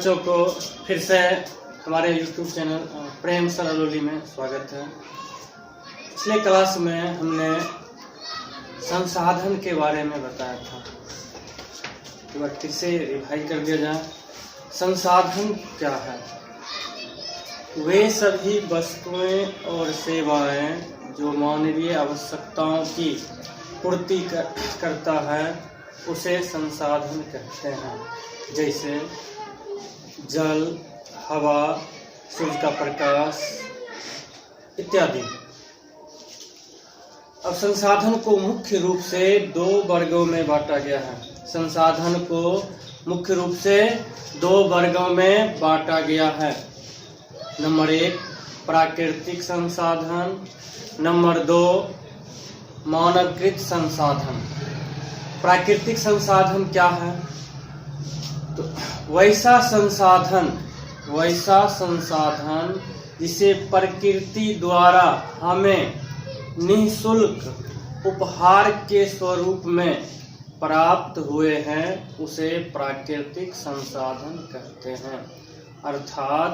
बच्चों को फिर से हमारे YouTube चैनल प्रेम सरलोली में स्वागत है। पिछले क्लास में हमने संसाधन के बारे में बताया था। एक बार फिर से रिवाइज कर दिया जाए। संसाधन क्या है? वे सभी वस्तुएं और सेवाएं जो मानवीय आवश्यकताओं की पूर्ति करता है उसे संसाधन कहते हैं, जैसे जल, हवा, सूर्य का प्रकाश इत्यादि। अब संसाधन को मुख्य रूप से दो वर्गों में बांटा गया है। संसाधन को मुख्य रूप से दो वर्गों में बांटा गया है। नंबर 1 प्राकृतिक संसाधन, नंबर 2 मानवकृत संसाधन। प्राकृतिक संसाधन क्या है? तो वैसा संसाधन जिसे प्रकृति द्वारा हमें निःशुल्क उपहार के स्वरूप में प्राप्त हुए हैं उसे प्राकृतिक संसाधन कहते हैं। अर्थात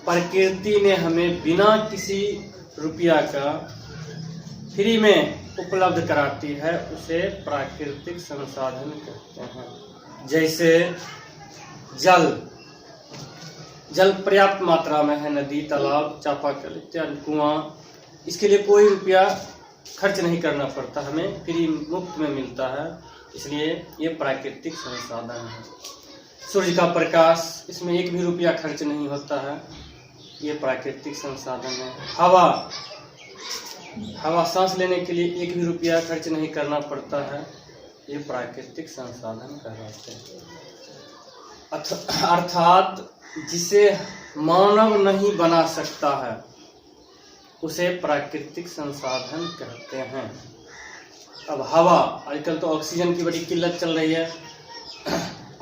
प्रकृति ने हमें बिना किसी रुपया का फ्री में उपलब्ध कराती है, उसे प्राकृतिक संसाधन कहते हैं। जैसे जल पर्याप्त मात्रा में है, नदी, तालाब, चापाकल इत्यादि, कुआं। इसके लिए कोई रुपया खर्च नहीं करना पड़ता, हमें फ्री मुफ्त में मिलता है, इसलिए ये प्राकृतिक संसाधन है। सूर्य का प्रकाश, इसमें एक भी रुपया खर्च नहीं होता है, ये प्राकृतिक संसाधन है। हवा सांस लेने के लिए एक भी रुपया खर्च नहीं करना पड़ता है, ये प्राकृतिक संसाधन कहलाते हैं। अर्थात जिसे मानव नहीं बना सकता है उसे प्राकृतिक संसाधन कहते हैं। अब हवा, आजकल तो ऑक्सीजन की बड़ी किल्लत चल रही है।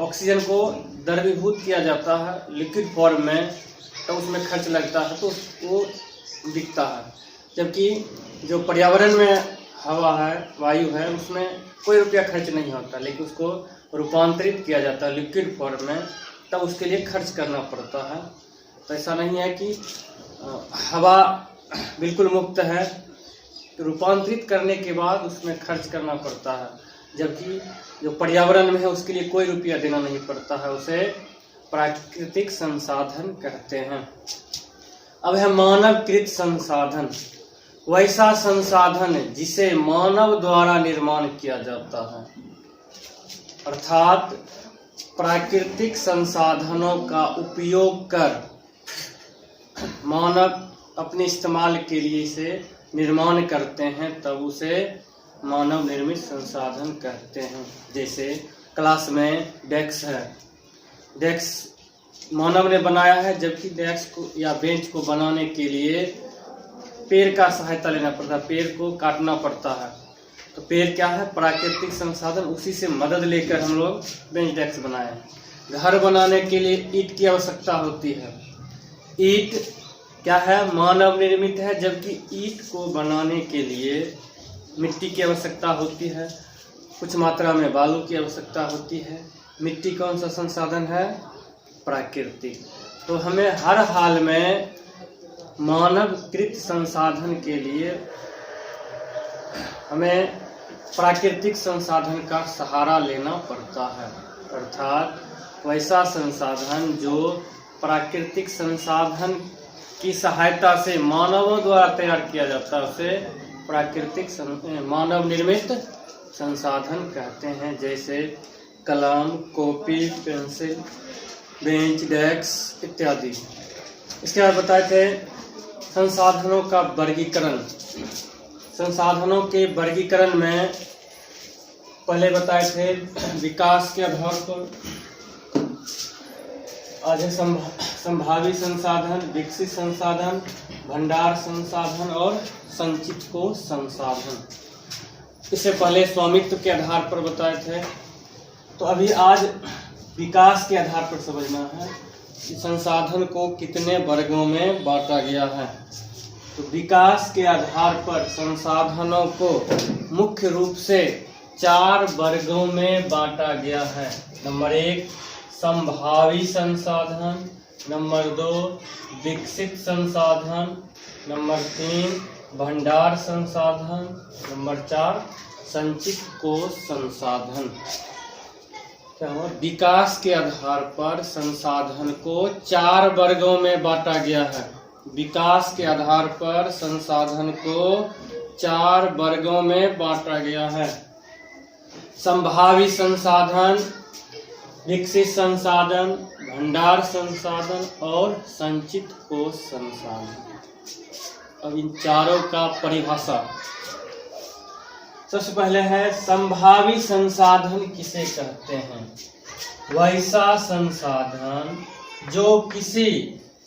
ऑक्सीजन को द्रवीभूत किया जाता है लिक्विड फॉर्म में, तो उसमें खर्च लगता है तो वो बिकता है। जबकि जो पर्यावरण में हवा है, वायु है, उसमें कोई रुपया खर्च नहीं होता, लेकिन उसको रूपांतरित किया जाता है लिक्विड फॉर्म में, तब उसके लिए खर्च करना पड़ता है। तो ऐसा नहीं है कि हवा बिल्कुल मुफ्त है, तो रूपांतरित करने के बाद उसमें खर्च करना पड़ता है। जबकि जो पर्यावरण में है उसके लिए कोई रुपया देना नहीं पड़ता है, उसे प्राकृतिक संसाधन कहते हैं। अब है मानवकृत संसाधन। वैसा संसाधन जिसे मानव द्वारा निर्माण किया जाता है। अर्थात प्राकृतिक संसाधनों का उपयोग कर मानव अपने इस्तेमाल के लिए इसे निर्माण करते हैं, तब उसे मानव निर्मित संसाधन कहते हैं। जैसे क्लास में डेस्क है, डेस्क मानव ने बनाया है, जबकि डेस्क को या बेंच को बनाने के लिए पेड़ का सहायता लेना पड़ता है, पेड़ को काटना पड़ता है। तो पेड़ क्या है? प्राकृतिक संसाधन, उसी से मदद लेकर हम लोग बेंच डेस्क बनाए। घर बनाने के लिए ईंट की आवश्यकता होती है। ईंट क्या है? मानव निर्मित है, जबकि ईंट को बनाने के लिए मिट्टी की आवश्यकता होती है, कुछ मात्रा में बालू की आवश्यकता होती है। मिट्टी कौन सा संसाधन है? प्राकृतिक। तो हमें हर हाल में मानवकृत संसाधन के लिए हमें प्राकृतिक संसाधन का सहारा लेना पड़ता है। अर्थात वैसा संसाधन जो प्राकृतिक संसाधन की सहायता से मानवों द्वारा तैयार किया जाता है उसे प्राकृतिक मानव निर्मित संसाधन कहते हैं। जैसे कलम, कॉपी, पेंसिल, बेंच, डेस्क इत्यादि। इसके बाद बताए थे संसाधनों का वर्गीकरण। संसाधनों के वर्गीकरण में पहले बताए थे विकास के आधार पर, आज है संभावी संसाधन, विकसित संसाधन, भंडार संसाधन और संचित को संसाधन। इससे पहले स्वामित्व के आधार पर बताए थे। तो अभी आज विकास के आधार पर समझना है कि संसाधन को कितने वर्गों में बांटा गया है। तो विकास के आधार पर संसाधनों को मुख्य रूप से 4 वर्गों में बांटा गया है। नंबर 1 संभावी संसाधन, नंबर 2 विकसित संसाधन, नंबर 3 भंडार संसाधन, नंबर 4 संचित कोष संसाधन। क्या हुआ? विकास के आधार पर संसाधन को 4 वर्गों में बांटा गया है। विकास के आधार पर संसाधन को 4 वर्गों में बांटा गया है। संभावी संसाधन, विकसित संसाधन, भंडार संसाधन और संचित कोष संसाधन। अब इन चारों का परिभाषा। सबसे पहले है संभावी संसाधन किसे कहते हैं? वैसा संसाधन जो किसी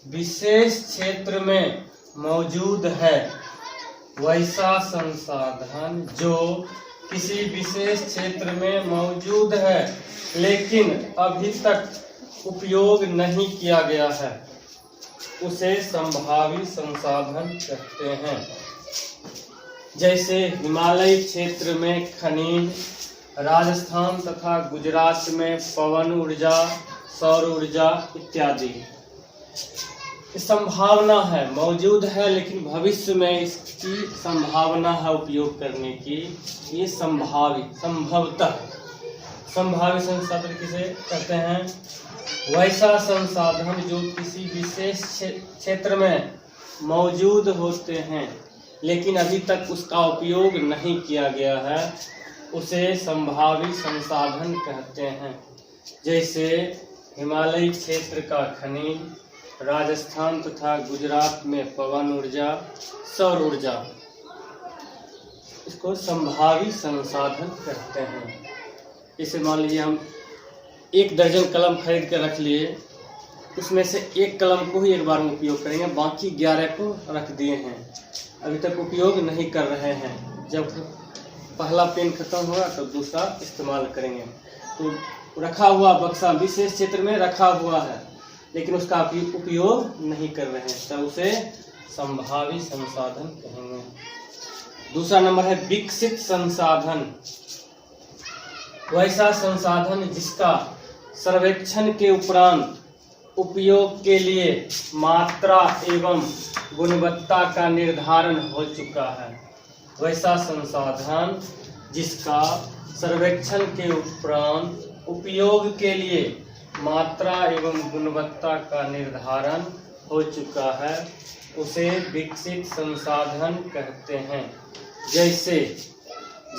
विशेष क्षेत्र में मौजूद है। वैसा संसाधन जो किसी विशेष क्षेत्र में मौजूद है लेकिन अभी तक उपयोग नहीं किया गया है, उसे संभावी संसाधन कहते हैं। जैसे हिमालयी क्षेत्र में खनिज, राजस्थान तथा गुजरात में पवन ऊर्जा, सौर ऊर्जा इत्यादि। संभावना है, मौजूद है लेकिन भविष्य में इसकी संभावना है उपयोग करने की। ये संभावी, संभवतः संभावी संसाधन किसे कहते हैं? वैसा संसाधन जो किसी विशेष क्षेत्र में मौजूद होते हैं लेकिन अभी तक उसका उपयोग नहीं किया गया है, उसे संभावी संसाधन कहते हैं। जैसे हिमालयी क्षेत्र का खनिज, राजस्थान तथा गुजरात में पवन ऊर्जा, सौर ऊर्जा, इसको संभावी संसाधन कहते हैं। इसे मान लीजिए हम 1 दर्जन कलम खरीद कर रख लिए, उसमें से 1 कलम को ही एक बार में उपयोग करेंगे, बाकी 11 को रख दिए हैं, अभी तक उपयोग नहीं कर रहे हैं। जब पहला पेन खत्म होगा तो दूसरा इस्तेमाल करेंगे। तो रखा हुआ बक्सा विशेष क्षेत्र में रखा हुआ है लेकिन उसका उपयोग नहीं कर रहे हैं, तब उसे संभावी संसाधन कहेंगे। दूसरा नंबर है विकसित संसाधन। वैसा संसाधन जिसका सर्वेक्षण के उपरांत उपयोग के लिए मात्रा एवं गुणवत्ता का निर्धारण हो चुका है। वैसा संसाधन जिसका सर्वेक्षण के उपरांत उपयोग के लिए मात्रा एवं गुणवत्ता का निर्धारण हो चुका है, उसे विकसित संसाधन कहते हैं। जैसे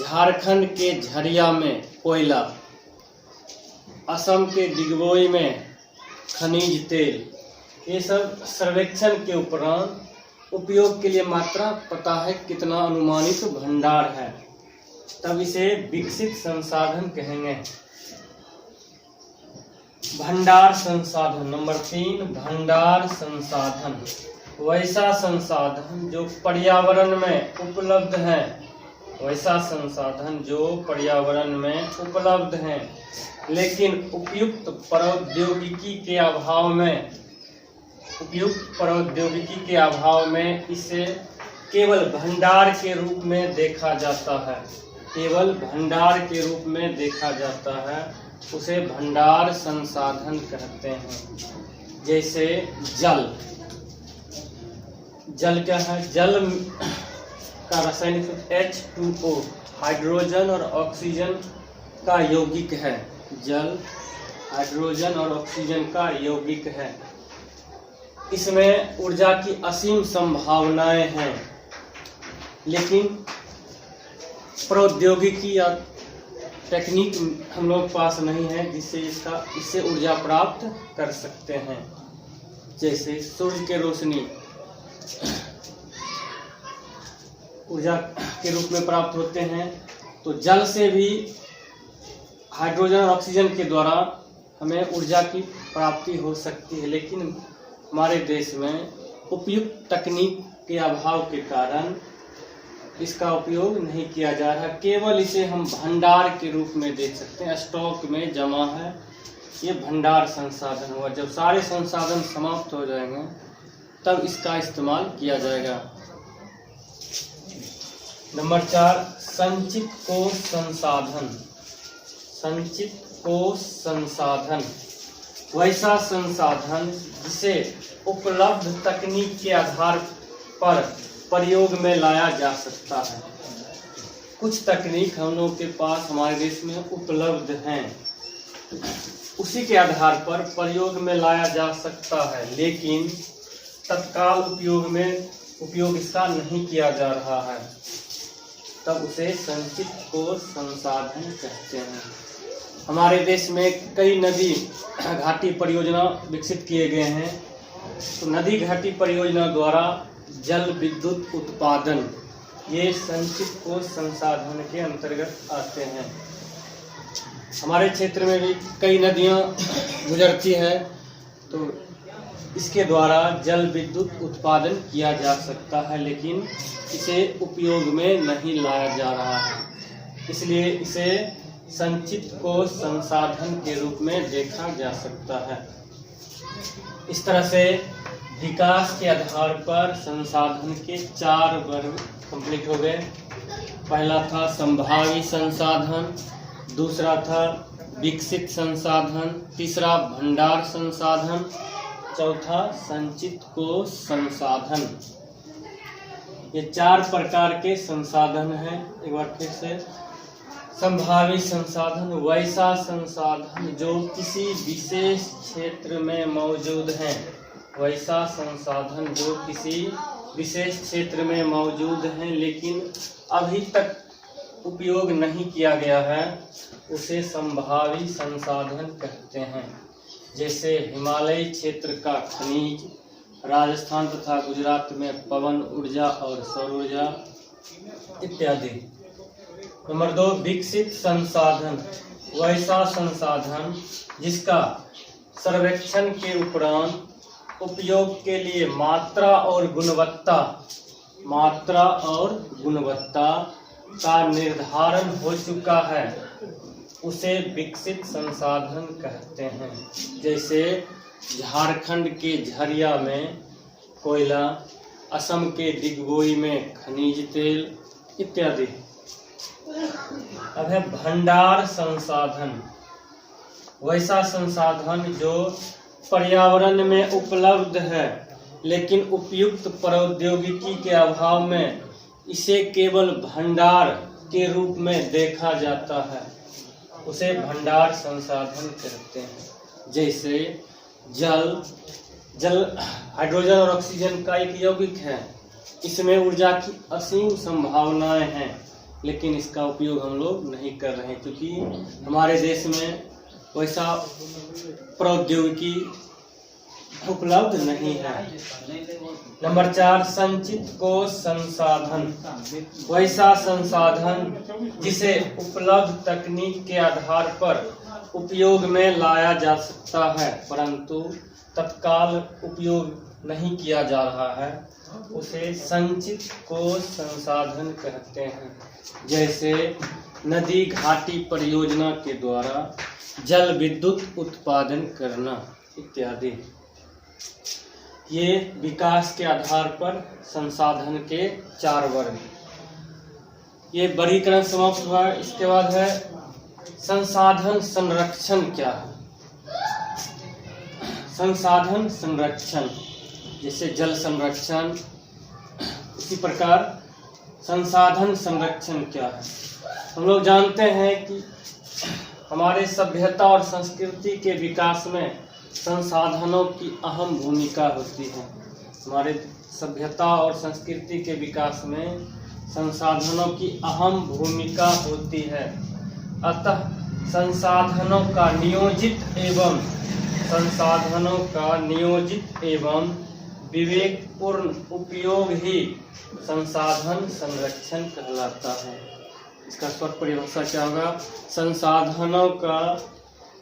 झारखंड के झरिया में कोयला, असम के डिगबोई में खनिज तेल, ये सब सर्वेक्षण के उपरांत उपयोग के लिए मात्रा पता है कितना अनुमानित भंडार है, तब इसे विकसित संसाधन कहेंगे। भंडार संसाधन, नंबर 3 भंडार संसाधन। वैसा संसाधन जो पर्यावरण में उपलब्ध है। वैसा संसाधन जो पर्यावरण में उपलब्ध हैं लेकिन उपयुक्त प्रौद्योगिकी के अभाव में इसे केवल भंडार के रूप में देखा जाता है। केवल भंडार के रूप में देखा जाता है, उसे भंडार संसाधन कहते हैं। जैसे जल। जल क्या है? जल का रासायनिक सूत्र H2O, हाइड्रोजन और ऑक्सीजन का यौगिक है। जल हाइड्रोजन और ऑक्सीजन का यौगिक है। इसमें ऊर्जा की असीम संभावनाएं हैं लेकिन प्रौद्योगिकी या टेक्निक हम लोग पास नहीं है जिससे इससे ऊर्जा प्राप्त कर सकते हैं। जैसे सूर्य के रोशनी ऊर्जा के रूप में प्राप्त होते हैं, तो जल से भी हाइड्रोजन और ऑक्सीजन के द्वारा हमें ऊर्जा की प्राप्ति हो सकती है, लेकिन हमारे देश में उपयुक्त तकनीक के अभाव के कारण इसका उपयोग नहीं किया जा रहा। केवल इसे हम भंडार के रूप में देख सकते हैं, स्टॉक में जमा है, ये भंडार संसाधन हुआ। जब सारे संसाधन समाप्त हो जाएंगे तब इसका इस्तेमाल किया जाएगा। नंबर 4 संचित कोष संसाधन। संचित कोष संसाधन वैसा संसाधन जिसे उपलब्ध तकनीक के आधार पर प्रयोग में लाया जा सकता है। कुछ तकनीक हम लोग के पास हमारे देश में उपलब्ध हैं, उसी के आधार पर प्रयोग में लाया जा सकता है, लेकिन तत्काल उपयोग इसका नहीं किया जा रहा है, तब उसे संचित कोश संसाधन कहते हैं। हमारे देश में कई नदी घाटी परियोजना विकसित किए गए हैं। तो नदी घाटी परियोजना द्वारा जल विद्युत उत्पादन ये संचित कोश संसाधन के अंतर्गत आते हैं। हमारे क्षेत्र में भी कई नदियां गुजरती हैं, तो इसके द्वारा जल विद्युत उत्पादन किया जा सकता है, लेकिन इसे उपयोग में नहीं लाया जा रहा है, इसलिए इसे संचित कोश संसाधन के रूप में देखा जा सकता है। इस तरह से विकास के आधार पर संसाधन के 4 वर्ग कंप्लीट हो गए। पहला था संभावी संसाधन, दूसरा था विकसित संसाधन, तीसरा भंडार संसाधन, चौथा संचित कोश संसाधन। ये 4 प्रकार के संसाधन हैं। एक बार फिर से, संभावी संसाधन वैसा संसाधन जो किसी विशेष क्षेत्र में मौजूद है। वैसा संसाधन जो किसी विशेष क्षेत्र में मौजूद है लेकिन अभी तक उपयोग नहीं किया गया है, उसे संभावी संसाधन कहते हैं। जैसे हिमालयी क्षेत्र का खनिज, राजस्थान तथा गुजरात में पवन ऊर्जा और सौर ऊर्जा इत्यादि। नंबर 2, विकसित संसाधन वैसा संसाधन जिसका सर्वेक्षण के उपरांत उपयोग के लिए मात्रा और गुणवत्ता का निर्धारण हो चुका है, उसे विकसित संसाधन कहते हैं। जैसे झारखंड के झरिया में कोयला, असम के दिगबोई में खनिज तेल इत्यादि। अब है भंडार संसाधन वैसा संसाधन जो पर्यावरण में उपलब्ध है लेकिन उपयुक्त प्रौद्योगिकी के अभाव में इसे केवल भंडार के रूप में देखा जाता है, उसे भंडार संसाधन कहते हैं। जैसे जल हाइड्रोजन और ऑक्सीजन का एक यौगिक है, इसमें ऊर्जा की असीम संभावनाएं हैं, लेकिन इसका उपयोग हम लोग नहीं कर रहे हैं क्योंकि हमारे देश में वैसा प्रौद्योगिकी उपलब्ध नहीं है। नंबर 4, संचित कोश संसाधन वैसा संसाधन जिसे उपलब्ध तकनीक के आधार पर उपयोग में लाया जा सकता है परंतु तत्काल उपयोग नहीं किया जा रहा है, उसे संचित कोश संसाधन कहते हैं। जैसे नदी घाटी परियोजना के द्वारा जल विद्युत उत्पादन करना इत्यादि। ये विकास के आधार पर संसाधन के 4 वर्ग। ये वर्गीकरण समाप्त हुआ। इसके बाद है संसाधन संरक्षण क्या है। संसाधन संरक्षण जैसे जल संरक्षण, इसी प्रकार संसाधन संरक्षण क्या है। हम लोग जानते हैं कि हमारे सभ्यता और संस्कृति के विकास में संसाधनों की अहम भूमिका होती है। हमारे सभ्यता और संस्कृति के विकास में संसाधनों की अहम भूमिका होती है। अतः संसाधनों का नियोजित एवं विवेकपूर्ण उपयोग ही संसाधन संरक्षण कहलाता है। इसका स्पष्ट परिभाषा क्या होगा। संसाधनों का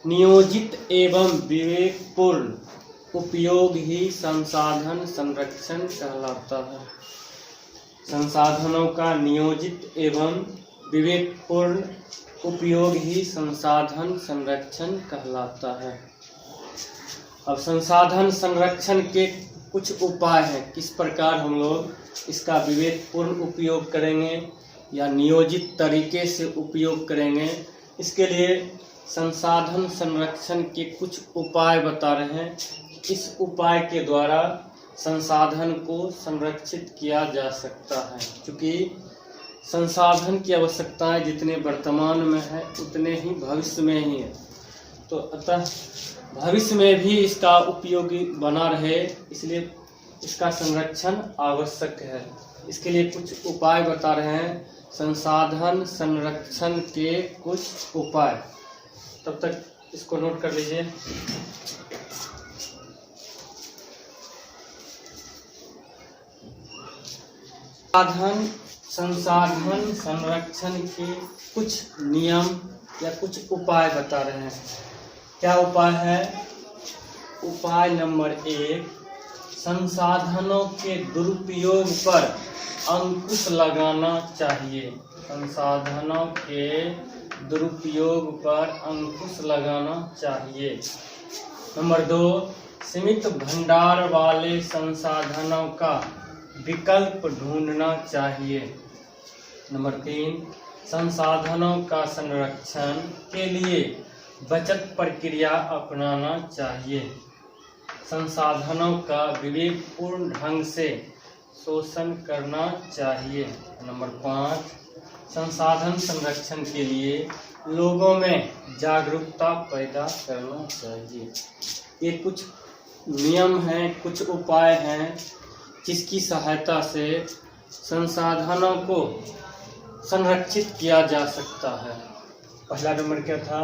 नियोजित एवं विवेकपूर्ण उपयोग ही संसाधन संरक्षण कहलाता है। संसाधनों का नियोजित एवं विवेकपूर्ण उपयोग ही संसाधन संरक्षण कहलाता है। अब संसाधन संरक्षण के कुछ उपाय हैं, किस प्रकार हम लोग इसका विवेकपूर्ण उपयोग करेंगे या नियोजित तरीके से उपयोग करेंगे। इसके लिए संसाधन संरक्षण के कुछ उपाय बता रहे हैं। इस उपाय के द्वारा संसाधन को संरक्षित किया जा सकता है, क्योंकि संसाधन की आवश्यकताएं जितने वर्तमान में है उतने ही भविष्य में ही है। तो अतः भविष्य में भी इसका उपयोगी बना रहे, इसलिए इसका संरक्षण आवश्यक है। इसके लिए कुछ उपाय बता रहे हैं, संसाधन संरक्षण के कुछ उपाय। तब तक इसको नोट कर लीजिए। संसाधन संरक्षण के कुछ नियम या कुछ उपाय बता रहे हैं। क्या उपाय है? उपाय नंबर 1, संसाधनों के दुरुपयोग पर अंकुश लगाना चाहिए। संसाधनों के दुरुपयोग पर अंकुश लगाना चाहिए। नंबर 2, सीमित भंडार वाले संसाधनों का विकल्प ढूंढना चाहिए। नंबर 3, संसाधनों का संरक्षण के लिए बचत प्रक्रिया अपनाना चाहिए। संसाधनों का विवेकपूर्ण ढंग से शोषण करना चाहिए। नंबर 5, संसाधन संरक्षण के लिए लोगों में जागरूकता पैदा करना चाहिए। ये कुछ नियम हैं, कुछ उपाय हैं जिसकी सहायता से संसाधनों को संरक्षित किया जा सकता है। पहला नंबर क्या था?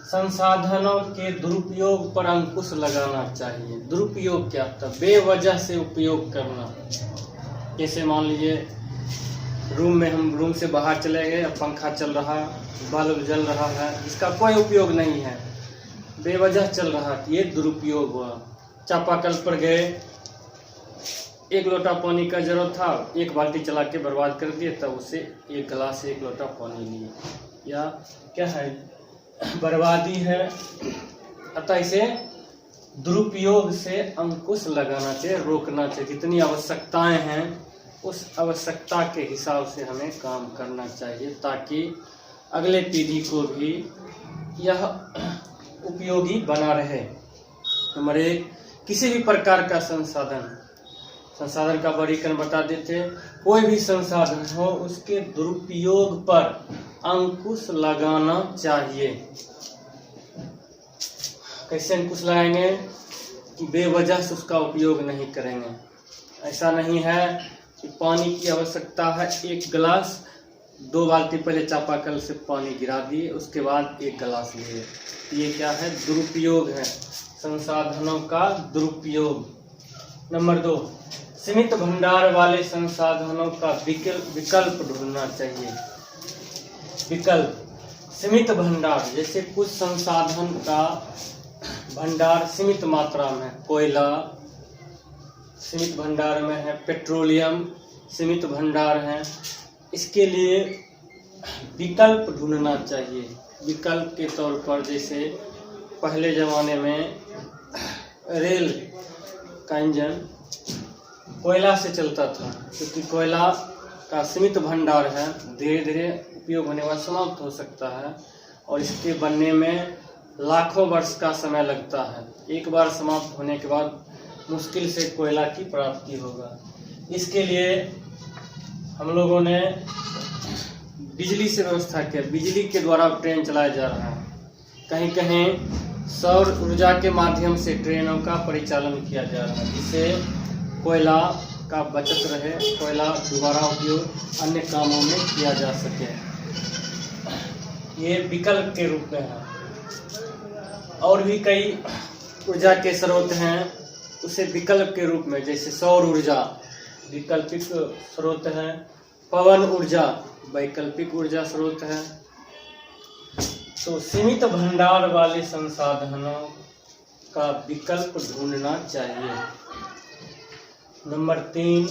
संसाधनों के दुरुपयोग पर अंकुश लगाना चाहिए। दुरुपयोग क्या था? बेवजह से उपयोग करना। जैसे मान लीजिए हम रूम से बाहर चले गए, अब पंखा चल रहा, बल्ब जल रहा है, इसका कोई उपयोग नहीं है, बेवजह चल रहा, ये दुरुपयोग हुआ। चापाकल पर गए, 1 लोटा पानी का जरूरत था, 1 बाल्टी चला के बर्बाद कर दिए, तब उसे 1 गिलास 1 लोटा पानी लिए, या क्या है? बर्बादी है। अतः इसे दुरुपयोग से अंकुश लगाना चाहिए, रोकना चाहिए। जितनी आवश्यकताएं हैं उस आवश्यकता के हिसाब से हमें काम करना चाहिए, ताकि अगले पीढ़ी को भी यह उपयोगी बना रहे। नंबर 1, किसी भी प्रकार का संसाधन का वर्गीकरण बता देते। कोई भी संसाधन हो उसके दुरुपयोग पर अंकुश लगाना चाहिए। कैसे अंकुश लगाएंगे? कि बेवजह से उसका उपयोग नहीं करेंगे। ऐसा नहीं है कि पानी की आवश्यकता है, 1 गिलास, 2 बाल्टी पहले चापाकल से पानी गिरा दिए, उसके बाद 1 गिलास लिए। ये क्या है? दुरुपयोग है, संसाधनों का दुरुपयोग। नंबर 2, सीमित भंडार वाले संसाधनों का विकल्प ढूंढना चाहिए। विकल्प, सीमित भंडार, जैसे कुछ संसाधन का भंडार सीमित मात्रा में, कोयला सीमित भंडार में है, पेट्रोलियम सीमित भंडार है, इसके लिए विकल्प ढूंढना चाहिए। विकल्प के तौर पर जैसे पहले ज़माने में रेल का इंजन कोयला से चलता था, क्योंकि कोयला का सीमित भंडार है, धीरे धीरे उपयोग होने के बाद समाप्त हो सकता है, और इसके बनने में लाखों वर्ष का समय लगता है। एक बार समाप्त होने के बाद मुश्किल से कोयला की प्राप्ति होगा। इसके लिए हम लोगों ने बिजली से व्यवस्था किया, बिजली के द्वारा ट्रेन चलाया जा रहा है। कहीं कहीं सौर ऊर्जा के माध्यम से ट्रेनों का परिचालन किया जा रहा है, जिससे कोयला का बचत रहे, कोयला दोबारा उपयोग अन्य कामों में किया जा सके। ये विकल्प के रूप में है। और भी कई ऊर्जा के स्रोत हैं, उसे विकल्प के रूप में, जैसे सौर ऊर्जा वैकल्पिक स्रोत है, पवन ऊर्जा वैकल्पिक ऊर्जा स्रोत है। तो सीमित भंडार वाले संसाधनों का विकल्प ढूंढना चाहिए। नंबर 3,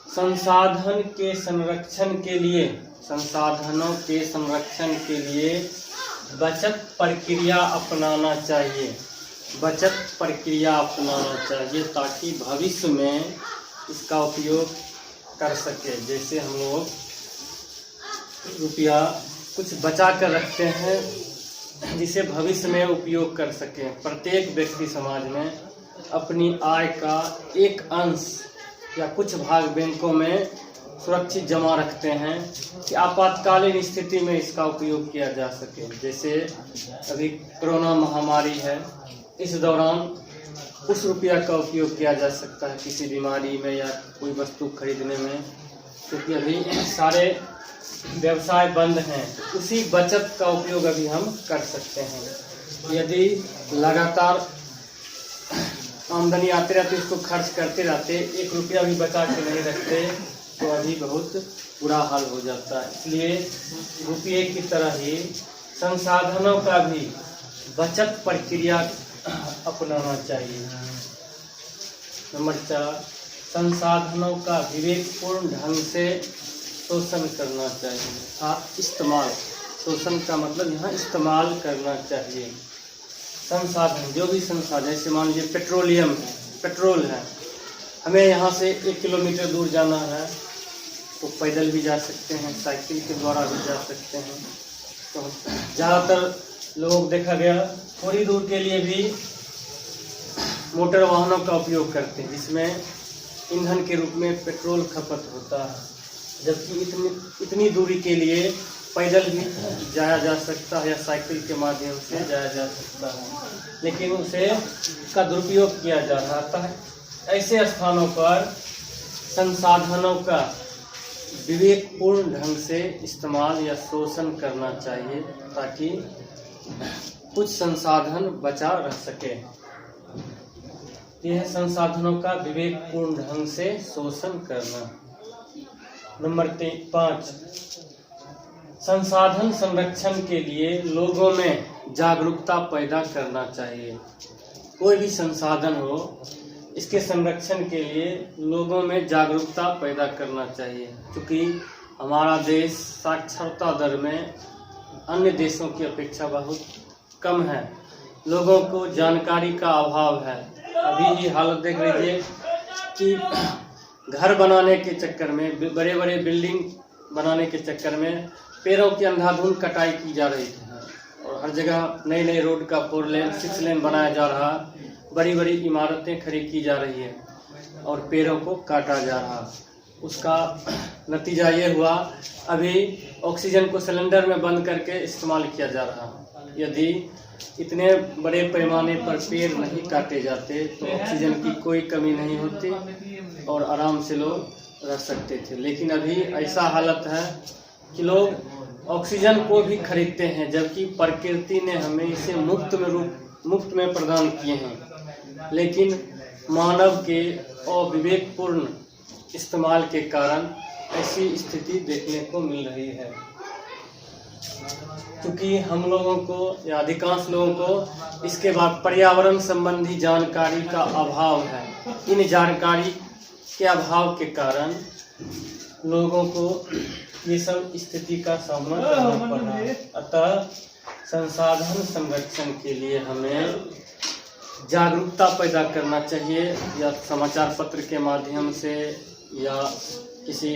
संसाधनों के संरक्षण के लिए बचत प्रक्रिया अपनाना चाहिए। बचत प्रक्रिया अपनाना चाहिए ताकि भविष्य में इसका उपयोग कर सके। जैसे हम लोग रुपया कुछ बचा कर रखते हैं जिसे भविष्य में उपयोग कर सके। प्रत्येक व्यक्ति समाज में अपनी आय का एक अंश या कुछ भाग बैंकों में सुरक्षित जमा रखते हैं कि आपातकालीन स्थिति में इसका उपयोग किया जा सके। जैसे अभी कोरोना महामारी है, इस दौरान उस रुपया का उपयोग किया जा सकता है किसी बीमारी में या कोई वस्तु खरीदने में, क्योंकि अभी सारे व्यवसाय बंद हैं। उसी बचत का उपयोग अभी हम कर सकते हैं। यदि लगातार आमदनी आते रहते, उसको खर्च करते रहते, एक रुपया भी बचा के नहीं रखते, तो अभी बहुत बुरा हाल हो जाता है। इसलिए रुपये की तरह ही संसाधनों का भी बचत प्रक्रिया अपनाना चाहिए। नंबर 4, संसाधनों का विवेकपूर्ण ढंग से शोषण करना चाहिए। इस्तेमाल, शोषण का मतलब यहाँ इस्तेमाल करना चाहिए। संसाधन, जो भी संसाधन, जैसे मान लीजिए पेट्रोलियम है, पेट्रोल है, हमें यहाँ से 1 किलोमीटर दूर जाना है तो पैदल भी जा सकते हैं, साइकिल के द्वारा भी जा सकते हैं। तो ज़्यादातर लोग देखा गया थोड़ी दूर के लिए भी मोटर वाहनों का उपयोग करते हैं, जिसमें ईंधन के रूप में पेट्रोल खपत होता है, जबकि इतनी दूरी के लिए पैदल भी जाया जा सकता है या साइकिल के माध्यम से जाया जा सकता है, लेकिन उसे का दुरुपयोग किया जा रहा है। ऐसे स्थानों पर संसाधनों का विवेकपूर्ण ढंग से इस्तेमाल या शोषण करना चाहिए ताकि कुछ संसाधन बचा रह सके। यह संसाधनों का विवेकपूर्ण ढंग से शोषण करना। नंबर 5, संसाधन संरक्षण के लिए लोगों में जागरूकता पैदा करना चाहिए। कोई भी संसाधन हो, इसके संरक्षण के लिए लोगों में जागरूकता पैदा करना चाहिए, क्योंकि हमारा देश साक्षरता दर में अन्य देशों की अपेक्षा बहुत कम है। लोगों को जानकारी का अभाव है। अभी ही हालत देख लीजिए कि घर बनाने के चक्कर में, बड़े बड़े बिल्डिंग बनाने के चक्कर में पेड़ों की अंधाधुंध कटाई की जा रही है और हर जगह नई नई रोड का 4 लेन 6 लेन बनाया जा रहा, बड़ी बड़ी इमारतें खड़ी की जा रही है और पेड़ों को काटा जा रहा। उसका नतीजा ये हुआ, अभी ऑक्सीजन को सिलेंडर में बंद करके इस्तेमाल किया जा रहा। यदि इतने बड़े पैमाने पर पेड़ नहीं काटे जाते तो ऑक्सीजन की कोई कमी नहीं होती और आराम से लोग रह सकते थे। लेकिन अभी ऐसा हालत है कि लोग ऑक्सीजन को भी खरीदते हैं, जबकि प्रकृति ने हमें इसे मुफ्त में प्रदान किए हैं। लेकिन मानव के अविवेकपूर्ण इस्तेमाल के कारण ऐसी स्थिति देखने को मिल रही है, क्योंकि हम लोगों को या अधिकांश लोगों को इसके बाद पर्यावरण संबंधी जानकारी का अभाव है। इन जानकारी के अभाव के कारण लोगों को ये सब स्थिति का सामना करना पड़ रहा है। अतः संसाधन संरक्षण के लिए हमें जागरूकता पैदा करना चाहिए, या समाचार पत्र के माध्यम से या किसी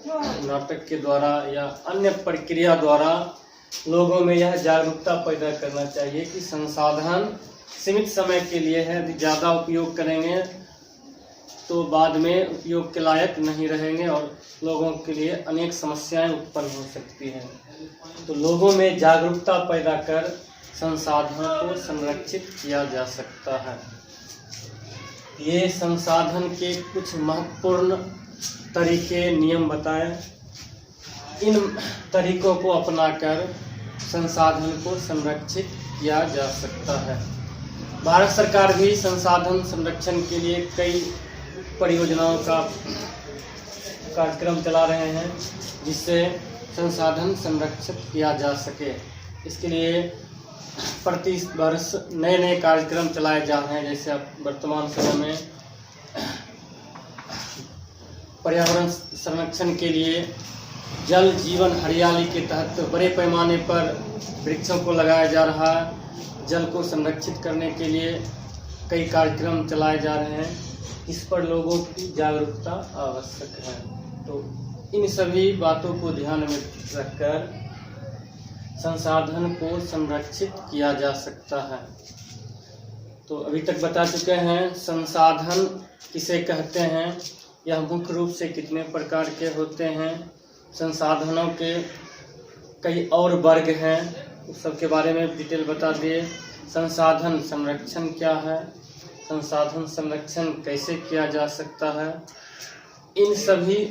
नाटक के द्वारा या अन्य प्रक्रिया द्वारा लोगों में यह जागरूकता पैदा करना चाहिए कि संसाधन सीमित समय के लिए है। यदि ज़्यादा उपयोग करेंगे तो बाद में उपयोग के लायक नहीं रहेंगे और लोगों के लिए अनेक समस्याएं उत्पन्न हो सकती हैं। तो लोगों में जागरूकता पैदा कर संसाधनों को संरक्षित किया जा सकता है। ये संसाधन के कुछ महत्वपूर्ण तरीके, नियम बताएं। इन तरीकों को अपनाकर संसाधन को संरक्षित किया जा सकता है। भारत सरकार भी संसाधन संरक्षण के लिए कई परियोजनाओं का कार्यक्रम चला रहे हैं, जिससे संसाधन संरक्षित किया जा सके। इसके लिए प्रति वर्ष नए नए कार्यक्रम चलाए जा रहे हैं। जैसे अब वर्तमान समय में पर्यावरण संरक्षण के लिए जल जीवन हरियाली के तहत बड़े पैमाने पर वृक्षों को लगाया जा रहा है। जल को संरक्षित करने के लिए कई कार्यक्रम चलाए जा रहे हैं। इस पर लोगों की जागरूकता आवश्यक है। तो इन सभी बातों को ध्यान में रखकर संसाधन को संरक्षित किया जा सकता है। तो अभी तक बता चुके हैं संसाधन किसे कहते हैं, यह मुख्य रूप से कितने प्रकार के होते हैं, संसाधनों के कई और वर्ग हैं, उस सब के बारे में डिटेल बता दिए। संसाधन संरक्षण क्या है, संसाधन संरक्षण कैसे किया जा सकता है, इन सभी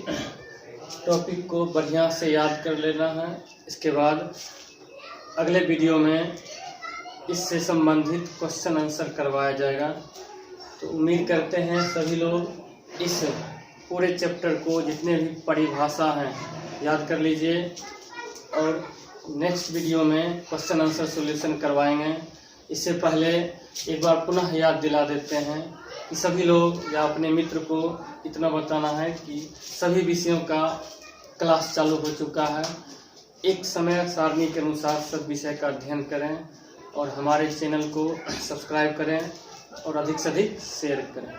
टॉपिक को बढ़िया से याद कर लेना है। इसके बाद अगले वीडियो में इससे संबंधित क्वेश्चन आंसर करवाया जाएगा। तो उम्मीद करते हैं सभी लोग इस पूरे चैप्टर को जितने भी परिभाषा हैं याद कर लीजिए और नेक्स्ट वीडियो में क्वेश्चन आंसर सॉल्यूशन करवाएंगे। इससे पहले एक बार पुनः याद दिला देते हैं कि सभी लोग या अपने मित्र को इतना बताना है कि सभी विषयों का क्लास चालू हो चुका है। एक समय सारणी के अनुसार सब विषय का अध्ययन करें और हमारे चैनल को सब्सक्राइब करें और अधिक से अधिक शेयर करें।